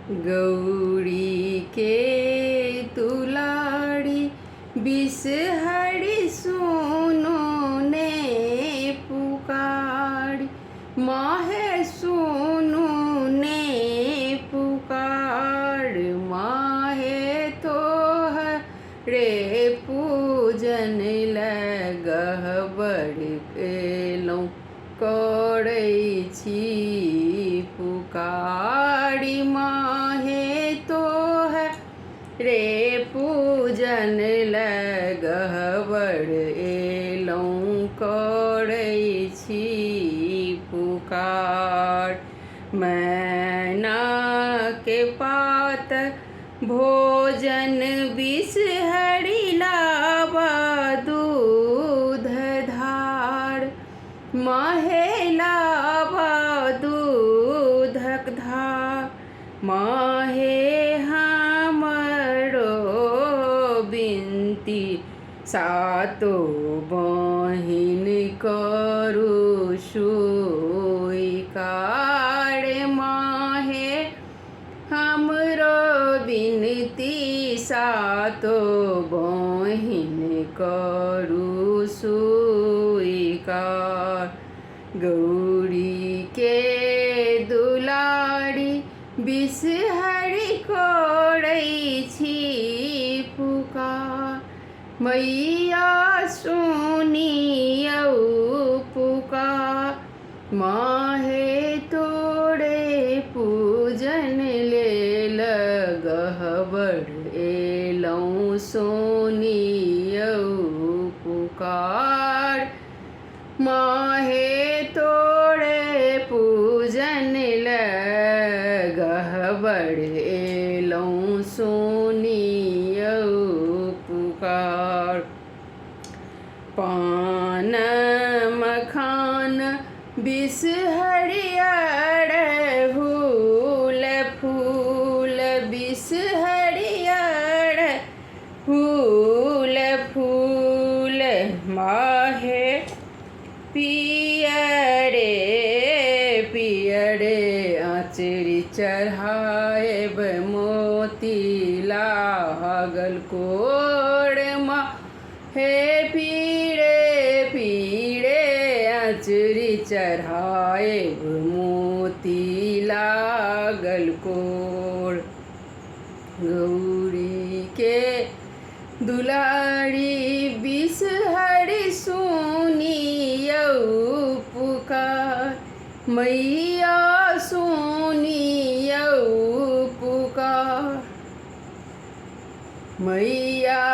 गौरी के तुलाड़ी बिसहरी सुनो ने पुकारी माहे सुनो ने पुकार माहे तो रे पूजन लगह बड़ पेलों करै छी पुकारी माहे तो रे पूजन लगह बड़ एलों करै छी पुकार मैना के पात भोजन बिसहरी लावा दूध धार माहे लावा दूधक धार माहे हमरो बिनती सातो बहिन करू स्वीकार माहे हमरो बिनती सातो बहिन करू स्वीकार गौरी के दुलारी बिसहरी करै छी पुकार मैया सुनियौ पुकार माहे तोरे पूजन लेल गहबर एलौं सुनियौ पुकार माहे तोरे पूजन लगहबर एलौं सुनियौ पुकार पान मखान बिसहरी अड़हुल फूल बिसहरी अड़हुल फूल माहे पियरे पियरे आचरी चढ़ाएब मोती लागल कोड़ माहे पीरे पीरे आचरी चढ़ाएब मोती लागल कोड़ गौरी के दुलारी बिसहरी सुनियौ पुकार मैया सुनियौ पुकार मैया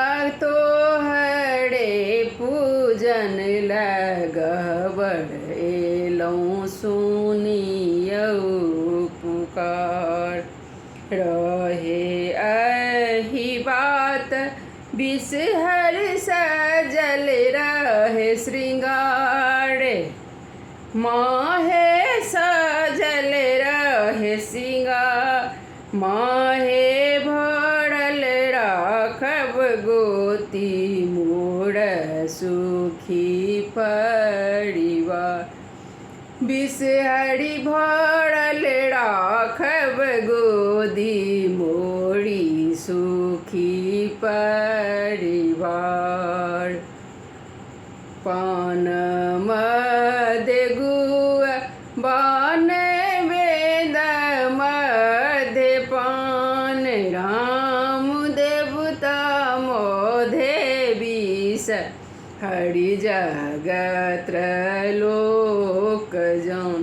तोहरे पूजन लगहबर एलौं सुनियौ पुकार रहे अहि बात बिसहर सजल रहे श्रृंगार माहे सजल रहे श्रृंगार माहे भरल राखब गोती मोर सुखी परिवार बिसहरी भरल राखब गोदी मोरी सुखी परिवार पान मद गुआ बान वेद मध्य पान राम देवता मोधे विष हरि जगत लोक जान।